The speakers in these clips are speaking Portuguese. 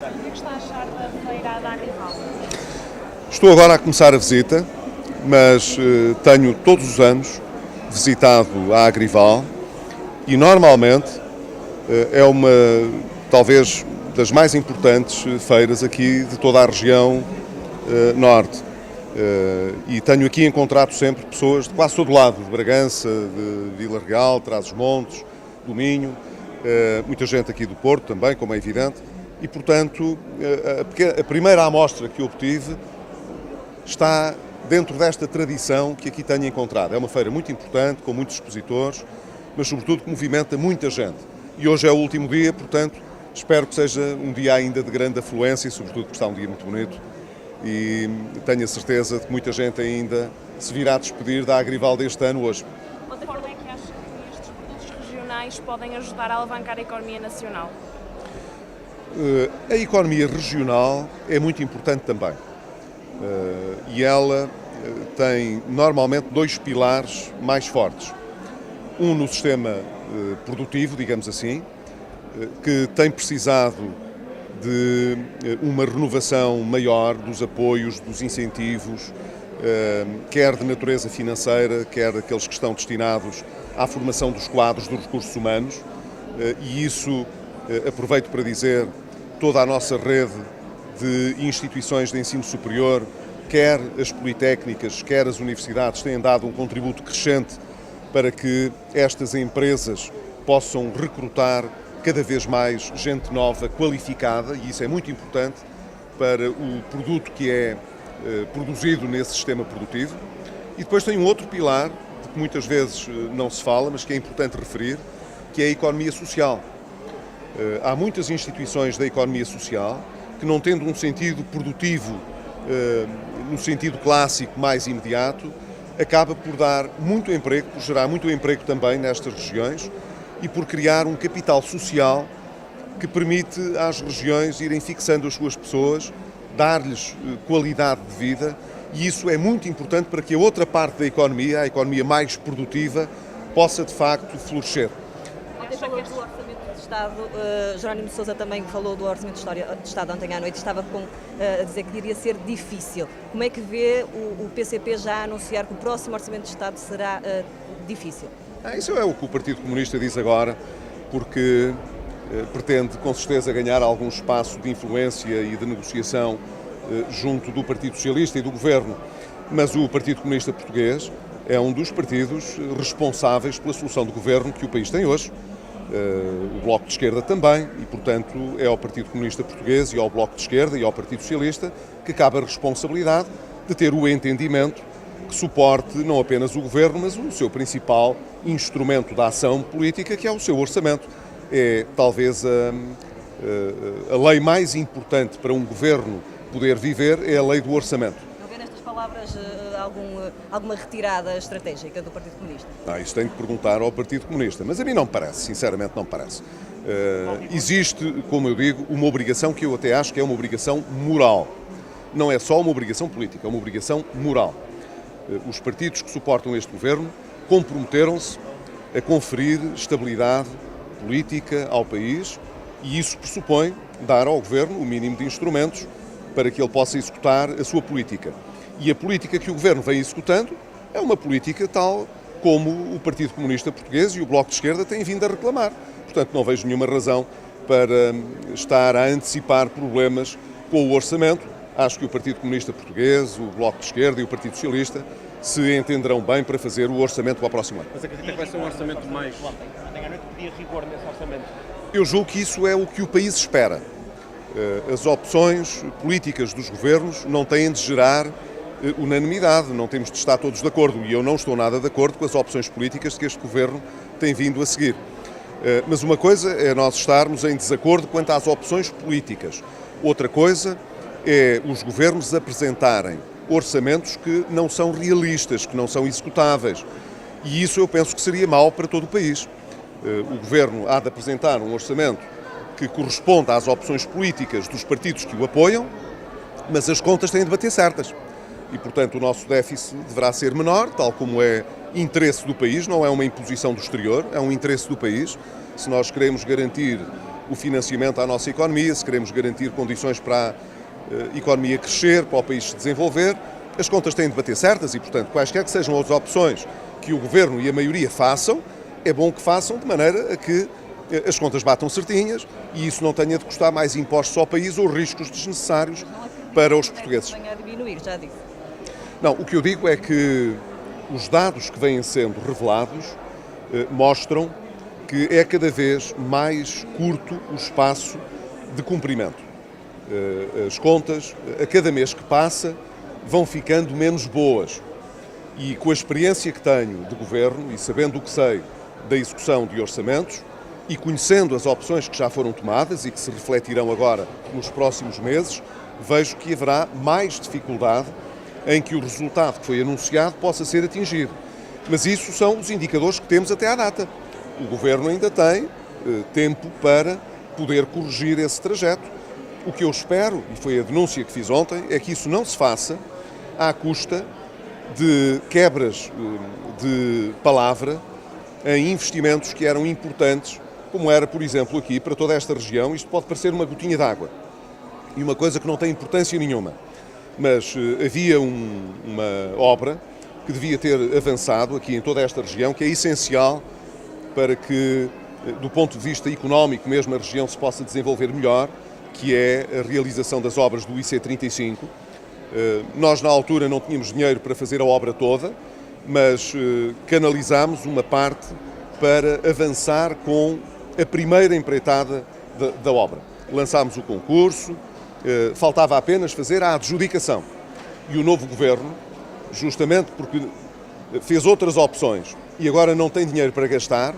O que é que está a achar da feira da Agrival? Estou agora a começar a visita, mas tenho todos os anos visitado a Agrival e normalmente é uma, talvez, das mais importantes feiras aqui de toda a região norte. E tenho aqui encontrado sempre pessoas de quase todo lado, de Bragança, de Vila Real, Trás-os-Montes, do Minho, muita gente aqui do Porto também, como é evidente. E, portanto, a primeira amostra que obtive está dentro desta tradição que aqui tenho encontrado. É uma feira muito importante, com muitos expositores, mas sobretudo que movimenta muita gente. E hoje é o último dia, portanto, espero que seja um dia ainda de grande afluência, sobretudo porque está um dia muito bonito. E tenho a certeza de que muita gente ainda se virá despedir da Agrival deste ano hoje. De que forma é que acha que estes produtos regionais podem ajudar a alavancar a economia nacional? A economia regional é muito importante também e ela tem normalmente dois pilares mais fortes. Um no sistema produtivo, digamos assim, que tem precisado de uma renovação maior dos apoios, dos incentivos, quer de natureza financeira, quer aqueles que estão destinados à formação dos quadros dos recursos humanos, e isso aproveito para dizer, toda a nossa rede de instituições de ensino superior, quer as politécnicas, quer as universidades, têm dado um contributo crescente para que estas empresas possam recrutar cada vez mais gente nova, qualificada, e isso é muito importante para o produto que é produzido nesse sistema produtivo. E depois tem um outro pilar, de que muitas vezes não se fala, mas que é importante referir, que é a economia social. Há muitas instituições da economia social que, não tendo um sentido produtivo, no sentido clássico mais imediato, acaba por dar muito emprego, por gerar muito emprego também nestas regiões e por criar um capital social que permite às regiões irem fixando as suas pessoas, dar-lhes qualidade de vida, e isso é muito importante para que a outra parte da economia, a economia mais produtiva, possa de facto florescer. Jerónimo de Sousa também falou do Orçamento de Estado ontem à noite, estava a dizer que iria ser difícil. Como é que vê o PCP já a anunciar que o próximo Orçamento de Estado será difícil? Isso é o que o Partido Comunista diz agora, porque pretende com certeza ganhar algum espaço de influência e de negociação junto do Partido Socialista e do Governo. Mas o Partido Comunista Português é um dos partidos responsáveis pela solução de governo que o país tem hoje. O Bloco de Esquerda também, e portanto é ao Partido Comunista Português e ao Bloco de Esquerda e ao Partido Socialista que cabe a responsabilidade de ter o entendimento que suporte não apenas o Governo, mas o seu principal instrumento de ação política, que é o seu orçamento. É talvez a lei mais importante para um Governo poder viver, é a lei do orçamento. Palavras, alguma retirada estratégica do Partido Comunista? Isso tem que perguntar ao Partido Comunista, mas a mim não me parece, sinceramente não me parece. Existe, como eu digo, uma obrigação que eu até acho que é uma obrigação moral. Não é só uma obrigação política, é uma obrigação moral. Os partidos que suportam este governo comprometeram-se a conferir estabilidade política ao país, e isso pressupõe dar ao governo o mínimo de instrumentos para que ele possa executar a sua política. E a política que o Governo vem executando é uma política tal como o Partido Comunista Português e o Bloco de Esquerda têm vindo a reclamar. Portanto, não vejo nenhuma razão para estar a antecipar problemas com o orçamento. Acho que o Partido Comunista Português, o Bloco de Esquerda e o Partido Socialista se entenderão bem para fazer o orçamento para o próximo ano. Mas acredita que vai ser um orçamento mais... Ontem à noite pedia rigor nesse orçamento. Eu julgo que isso é o que o país espera. As opções políticas dos governos não têm de gerar unanimidade, não temos de estar todos de acordo, e eu não estou nada de acordo com as opções políticas que este Governo tem vindo a seguir. Mas uma coisa é nós estarmos em desacordo quanto às opções políticas. Outra coisa é os governos apresentarem orçamentos que não são realistas, que não são executáveis. E isso eu penso que seria mau para todo o país. O Governo há de apresentar um orçamento que corresponda às opções políticas dos partidos que o apoiam, mas as contas têm de bater certas. E, portanto, o nosso déficit deverá ser menor, tal como é interesse do país, não é uma imposição do exterior, é um interesse do país. Se nós queremos garantir o financiamento à nossa economia, se queremos garantir condições para a economia crescer, para o país se desenvolver. As contas têm de bater certas e, portanto, quaisquer que sejam as opções que o Governo e a maioria façam, é bom que façam de maneira a que as contas batam certinhas e isso não tenha de custar mais impostos ao país ou riscos desnecessários para os portugueses. Venha a diminuir, já disse. Não, o que eu digo é que os dados que vêm sendo revelados mostram que é cada vez mais curto o espaço de cumprimento. As contas, a cada mês que passa, vão ficando menos boas. E com a experiência que tenho de governo e sabendo o que sei da execução de orçamentos e conhecendo as opções que já foram tomadas e que se refletirão agora nos próximos meses, vejo que haverá mais dificuldade em que o resultado que foi anunciado possa ser atingido. Mas isso são os indicadores que temos até à data. O Governo ainda tem tempo para poder corrigir esse trajeto. O que eu espero, e foi a denúncia que fiz ontem, é que isso não se faça à custa de quebras de palavra em investimentos que eram importantes, como era, por exemplo, aqui para toda esta região. Isto pode parecer uma gotinha d'água e uma coisa que não tem importância nenhuma, mas havia uma obra que devia ter avançado aqui em toda esta região, que é essencial para que, do ponto de vista económico mesmo, a região se possa desenvolver melhor, que é a realização das obras do IC35. Nós, na altura, não tínhamos dinheiro para fazer a obra toda, mas canalizámos uma parte para avançar com a primeira empreitada da obra. Lançámos o concurso, faltava apenas fazer a adjudicação. E o novo Governo, justamente porque fez outras opções e agora não tem dinheiro para gastar,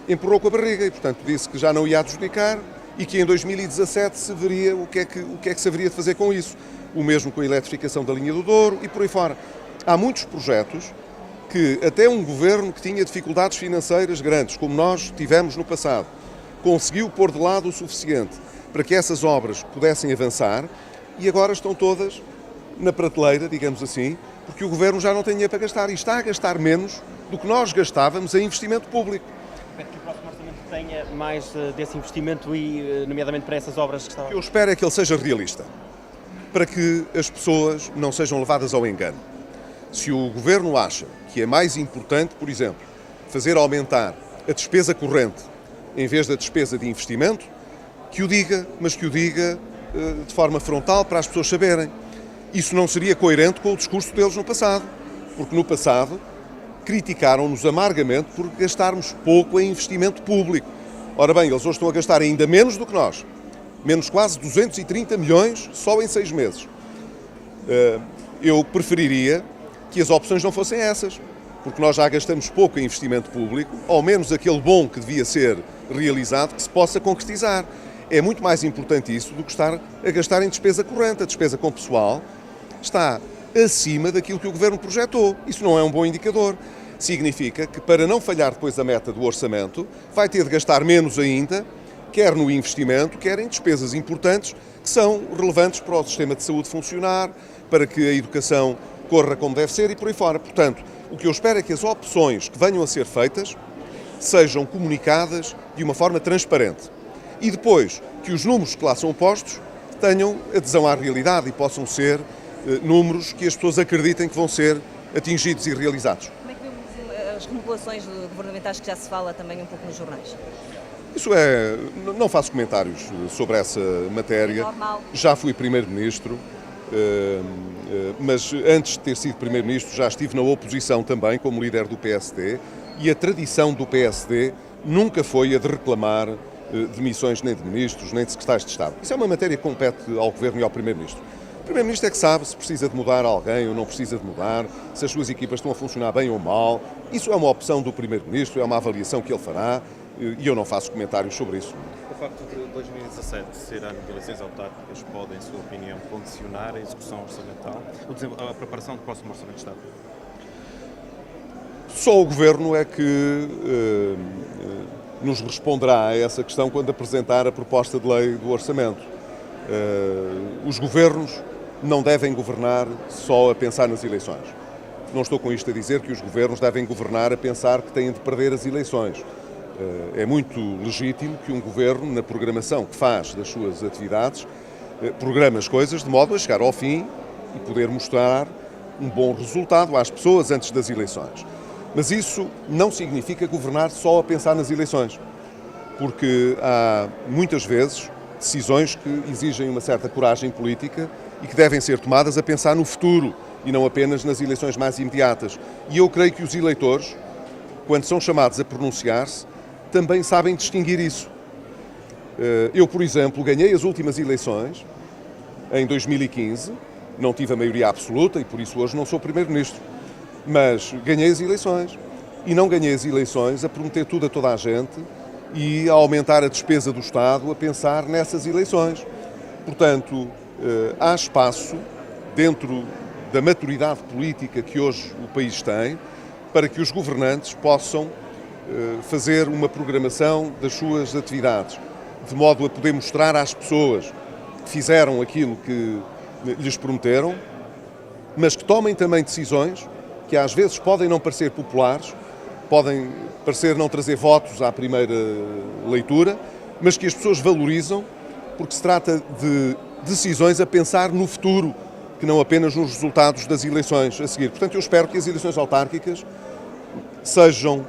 empurrou com a barriga e, portanto, disse que já não ia adjudicar e que em 2017 se veria o que é que se haveria de fazer com isso. O mesmo com a eletrificação da linha do Douro e por aí fora. Há muitos projetos que até um governo que tinha dificuldades financeiras grandes, como nós tivemos no passado, conseguiu pôr de lado o suficiente para que essas obras pudessem avançar e agora estão todas na prateleira, digamos assim, porque o governo já não tem dinheiro para gastar e está a gastar menos do que nós gastávamos em investimento público. Espero que o próximo orçamento tenha mais desse investimento e, nomeadamente, para essas obras que estavam... O que eu espero é que ele seja realista, para que as pessoas não sejam levadas ao engano. Se o Governo acha que é mais importante, por exemplo, fazer aumentar a despesa corrente em vez da despesa de investimento, que o diga, mas que o diga de forma frontal para as pessoas saberem. Isso não seria coerente com o discurso deles no passado, porque no passado criticaram-nos amargamente por gastarmos pouco em investimento público. Ora bem, eles hoje estão a gastar ainda menos do que nós. Menos quase 230 milhões só em 6 meses. Eu preferiria que as opções não fossem essas, porque nós já gastamos pouco em investimento público, ao menos aquele bom que devia ser realizado, que se possa concretizar. É muito mais importante isso do que estar a gastar em despesa corrente. A despesa com pessoal está acima daquilo que o Governo projetou. Isso não é um bom indicador. Significa que, para não falhar depois a meta do orçamento, vai ter de gastar menos ainda, quer no investimento, quer em despesas importantes que são relevantes para o sistema de saúde funcionar, para que a educação corra como deve ser e por aí fora. Portanto, o que eu espero é que as opções que venham a ser feitas sejam comunicadas de uma forma transparente e depois que os números que lá são postos tenham adesão à realidade e possam ser números que as pessoas acreditem que vão ser atingidos e realizados. Como é que vemos as remodelações governamentais que já se fala também um pouco nos jornais? Isso não faço comentários sobre essa matéria. É normal. Já fui Primeiro-Ministro, mas antes de ter sido Primeiro-Ministro já estive na oposição também como líder do PSD e a tradição do PSD nunca foi a de reclamar demissões nem de ministros, nem de secretários de Estado. Isso é uma matéria que compete ao Governo e ao Primeiro-Ministro. O Primeiro-Ministro é que sabe se precisa de mudar alguém ou não precisa de mudar, se as suas equipas estão a funcionar bem ou mal. Isso é uma opção do Primeiro-Ministro, é uma avaliação que ele fará e eu não faço comentários sobre isso. O facto de 2017 ser ano de eleições autárquicas pode, em sua opinião, condicionar a execução orçamental, a preparação do próximo Orçamento de Estado? Só o Governo é que nos responderá a essa questão quando apresentar a proposta de lei do Orçamento. Os governos não devem governar só a pensar nas eleições. Não estou com isto a dizer que os governos devem governar a pensar que têm de perder as eleições. É muito legítimo que um governo, na programação que faz das suas atividades, programe as coisas de modo a chegar ao fim e poder mostrar um bom resultado às pessoas antes das eleições. Mas isso não significa governar só a pensar nas eleições, porque há muitas vezes decisões que exigem uma certa coragem política e que devem ser tomadas a pensar no futuro e não apenas nas eleições mais imediatas. E eu creio que os eleitores, quando são chamados a pronunciar-se, também sabem distinguir isso. Eu, por exemplo, ganhei as últimas eleições em 2015, não tive a maioria absoluta e por isso hoje não sou Primeiro-Ministro, mas ganhei as eleições e não ganhei as eleições a prometer tudo a toda a gente e a aumentar a despesa do Estado a pensar nessas eleições. Portanto, há espaço dentro da maturidade política que hoje o país tem para que os governantes possam fazer uma programação das suas atividades, de modo a poder mostrar às pessoas que fizeram aquilo que lhes prometeram, mas que tomem também decisões que às vezes podem não parecer populares, podem parecer não trazer votos à primeira leitura, mas que as pessoas valorizam, porque se trata de decisões a pensar no futuro, que não apenas nos resultados das eleições a seguir. Portanto, eu espero que as eleições autárquicas sejam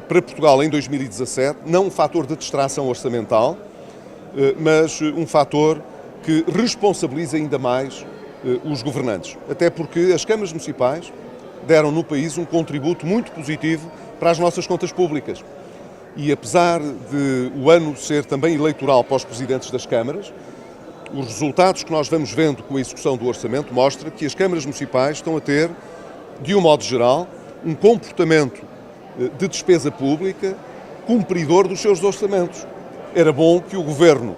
para Portugal em 2017, não um fator de distração orçamental, mas um fator que responsabilize ainda mais os governantes. Até porque as câmaras municipais deram no país um contributo muito positivo para as nossas contas públicas. E apesar de o ano ser também eleitoral para os presidentes das câmaras, os resultados que nós vamos vendo com a execução do orçamento mostram que as câmaras municipais estão a ter, de um modo geral, um comportamento de despesa pública cumpridor dos seus orçamentos. Era bom que o Governo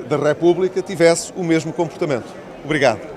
da República tivesse o mesmo comportamento. Obrigado.